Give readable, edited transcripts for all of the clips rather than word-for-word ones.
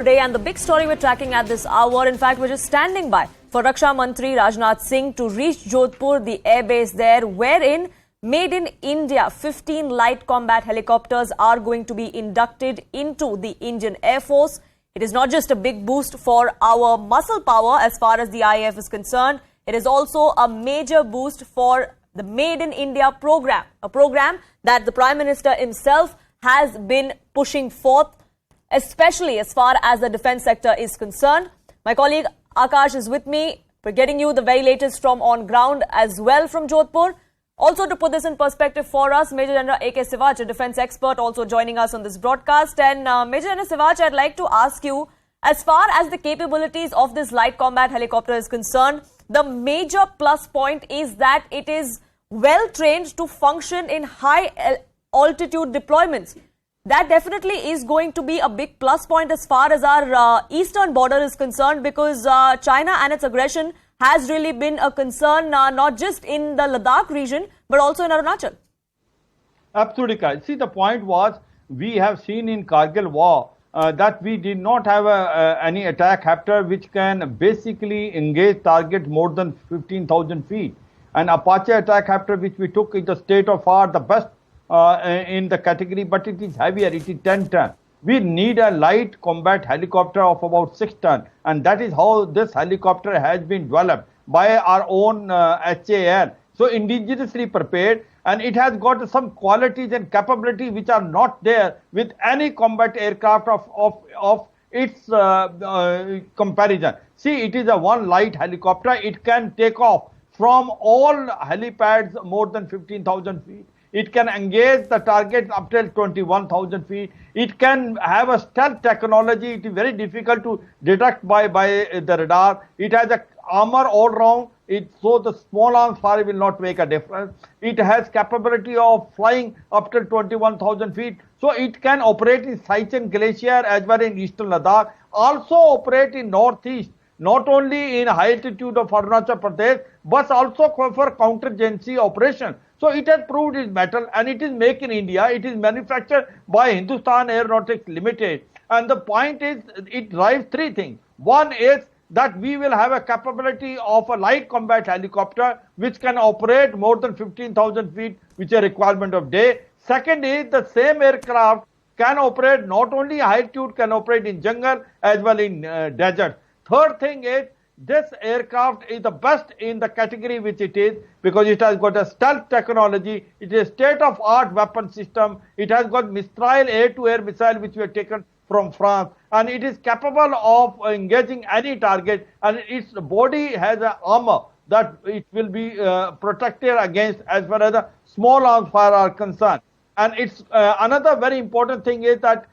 Today, and the big story we're tracking at this hour, in fact, we're just standing by for Raksha Mantri Rajnath Singh to reach Jodhpur, the airbase there, wherein made in India 15 light combat helicopters are going to be inducted into the Indian Air Force. It is not just a big boost for our muscle power as far as the IAF is concerned. It is also a major boost for the Made in India program, a program that the Prime Minister himself has been pushing forth, especially as far as the defense sector is concerned. My colleague Akash is with me. We're getting you the very latest from on ground as well from Jodhpur. Also, to put this in perspective for us, Major General A.K. Siwach, a defense expert, also joining us on this broadcast. And Major General Siwach, I'd like to ask you, as far as the capabilities of this light combat helicopter is concerned, the major plus point is that it is well trained to function in high altitude deployments. That definitely is going to be a big plus point as far as our eastern border is concerned, because China and its aggression has really been a concern, not just in the Ladakh region, but also in Arunachal. Absolutely correct. See, the point was, we have seen in Kargil war that we did not have any attack helicopter which can basically engage target more than 15,000 feet. And Apache attack helicopter which we took is the state of art, the best in the category, but it is heavier, it is 10 ton. We need a light combat helicopter of about 6 ton, and that is how this helicopter has been developed by our own HAL. So indigenously prepared, and it has got some qualities and capabilities which are not there with any combat aircraft of its comparison. See, it is a one light helicopter. It can take off from all helipads more than 15,000 feet. It can engage the target up till 21,000 feet. It can have a stealth technology. It is very difficult to detect by the radar. It has a armor all round. So the small arms fire will not make a difference. It has capability of flying up to 21,000 feet. So it can operate in Siwach Glacier as well in eastern Ladakh. Also operate in northeast, not only in high altitude of Arunachal Pradesh, but also for counter-agency operation. So it has proved its mettle, and it is made in India. It is manufactured by Hindustan Aeronautics Limited. And the point is, it drives three things. One is that we will have a capability of a light combat helicopter which can operate more than 15,000 feet, which is a requirement of day. Second is the same aircraft can operate not only high altitude, can operate in jungle as well in desert. Third thing is, this aircraft is the best in the category which it is, because it has got a stealth technology. It is a state-of-art weapon system. It has got Mistral air-to-air missile which we have taken from France, and it is capable of engaging any target, and its body has an armor that it will be protected against as far as the small arms fire are concerned. And it's another very important thing is that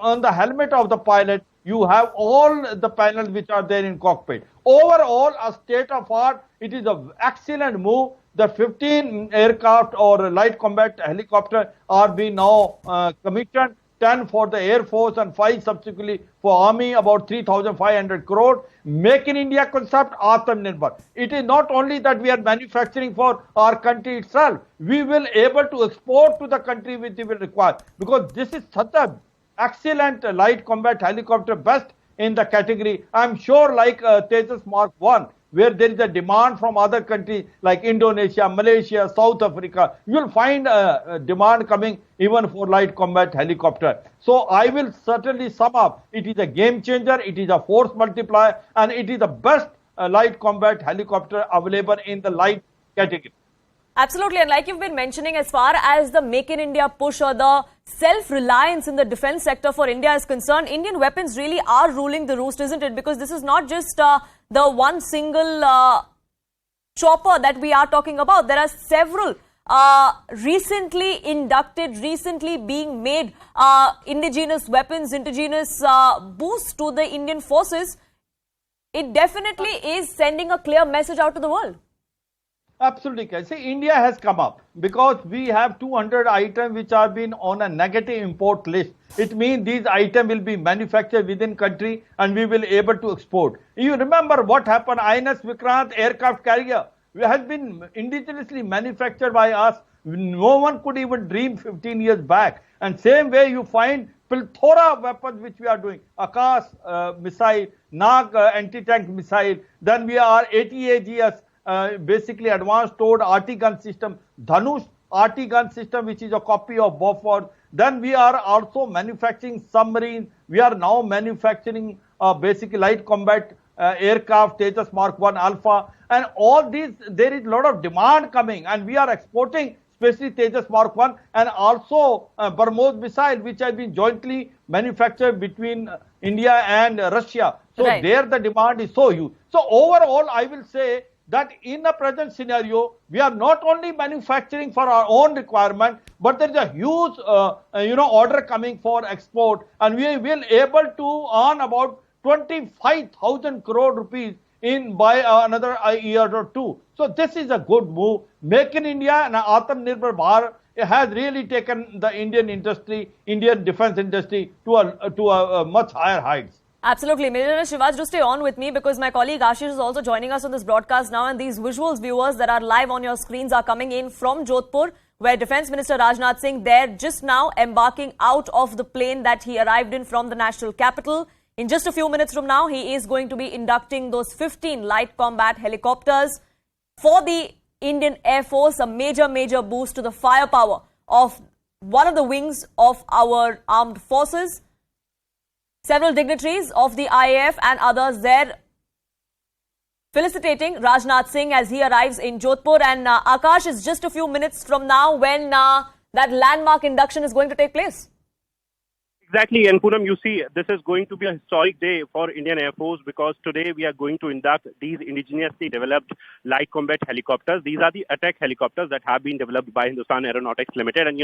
on the helmet of the pilot, you have all the panels which are there in cockpit. Overall, a state of art, it is an excellent move. The 15 aircraft or light combat helicopter are being now commissioned, 10 for the Air Force and 5 subsequently for Army, about 3,500 crore. Make in India concept, Atmanirbhar. It is not only that we are manufacturing for our country itself, we will able to export to the country which we will require, because this is such a excellent light combat helicopter, best in the category. I'm sure like Tejas Mark 1, where there is a demand from other countries like Indonesia, Malaysia, South Africa, you will find a demand coming even for light combat helicopter. So I will certainly sum up, it is a game changer, it is a force multiplier, and it is the best light combat helicopter available in the light category. Absolutely, and like you've been mentioning, as far as the Make in India push or the self-reliance in the defense sector for India is concerned, Indian weapons really are ruling the roost, isn't it? Because this is not just the one single chopper that we are talking about. There are several recently inducted, recently being made indigenous weapons, indigenous boost to the Indian forces. It definitely is sending a clear message out to the world. Absolutely. See, India has come up because we have 200 items which are been on a negative import list. It means these items will be manufactured within country and we will able to export. You remember what happened? INS Vikrant aircraft carrier has been indigenously manufactured by us. No one could even dream 15 years back. And same way you find plethora of weapons which we are doing. Akash missile, Nag anti-tank missile. Then we are ATAGS, basically advanced towed RT gun system. Dhanush RT gun system, which is a copy of Boford. Then we are also manufacturing submarines. We are now manufacturing basically light combat aircraft, Tejas Mark 1 Alpha. And all these, there is a lot of demand coming, and we are exporting, especially Tejas Mark 1 and also BrahMos missile, which has been jointly manufactured between India and Russia. So Right. there the demand is so huge. So overall, I will say that in the present scenario, we are not only manufacturing for our own requirement, but there is a huge, order coming for export, and we will able to earn about 25,000 crore rupees in by another year or two. So this is a good move. Make in India and Atmanirbhar Bharat has really taken the Indian industry, Indian defense industry to a much higher heights. Absolutely. Major Siwach, do stay on with me because my colleague Ashish is also joining us on this broadcast now, and these visuals, viewers, that are live on your screens are coming in from Jodhpur, where Defence Minister Rajnath Singh there just now embarking out of the plane that he arrived in from the national capital. In just a few minutes from now, he is going to be inducting those 15 light combat helicopters for the Indian Air Force, a major boost to the firepower of one of the wings of our armed forces. Several dignitaries of the IAF and others there felicitating Rajnath Singh as he arrives in Jodhpur. And Akash, is just a few minutes from now when that landmark induction is going to take place. Exactly, and Poonam, you see, this is going to be a historic day for Indian Air Force because today we are going to induct these indigenously developed light combat helicopters. These are the attack helicopters that have been developed by Hindustan Aeronautics Limited. And,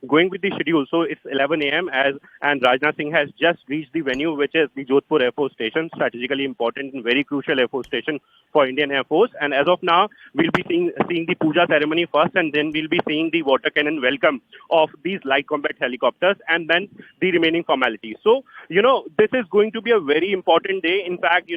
going with the schedule, so it's 11 a.m. and Rajnath Singh has just reached the venue, which is the Jodhpur Air Force Station, strategically important and very crucial Air Force station for Indian Air Force. And as of now, we'll be seeing the puja ceremony first, and then we'll be seeing the water cannon welcome of these light combat helicopters, and then the remaining formalities. So, this is going to be a very important day. In fact,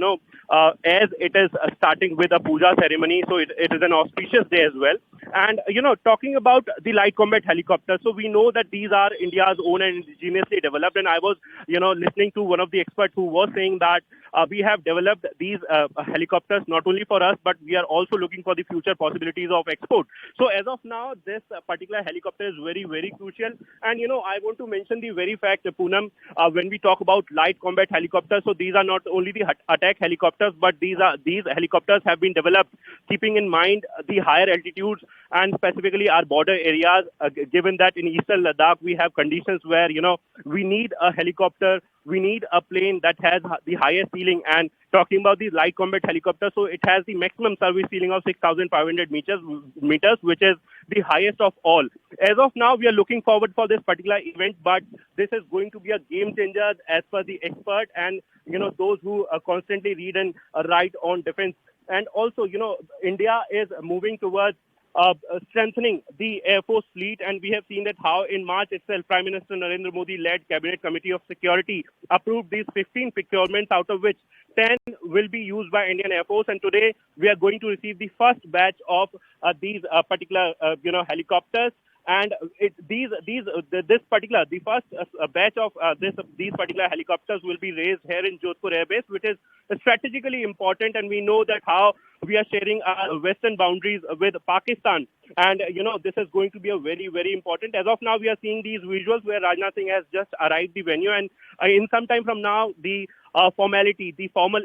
as it is starting with a puja ceremony, so it is an auspicious day as well. And, talking about the light combat helicopters, so we know that these are India's own and indigenously developed. And I was, listening to one of the experts who was saying that we have developed these helicopters not only for us, but we are also looking for the future possibilities of export. So as of now, this particular helicopter is very crucial. And, I want to mention the very fact, Poonam, when we talk about light combat helicopters, so these are not only the attack helicopters, but these helicopters have been developed keeping in mind the higher altitudes and specifically our border areas, given that in eastern Ladakh we have conditions where, we need a helicopter, we need a plane that has the highest ceiling. And talking about these light combat helicopters, so it has the maximum service ceiling of 6,500 meters, which is the highest of all. As of now, we are looking forward for this particular event, but this is going to be a game changer as per the expert and, those who constantly read and write on defense. And also, India is moving towards strengthening the Air Force fleet, and we have seen that how in March itself Prime Minister Narendra Modi led Cabinet Committee of Security approved these 15 procurements, out of which 10 will be used by Indian Air Force, and today we are going to receive the first batch of these particular helicopters. And the first batch of these particular helicopters will be raised here in Jodhpur Air Base, which is strategically important. And we know that how we are sharing our western boundaries with Pakistan. And, this is going to be a very important. As of now, we are seeing these visuals where Rajnath Singh has just arrived the venue. And in some time from now, the formal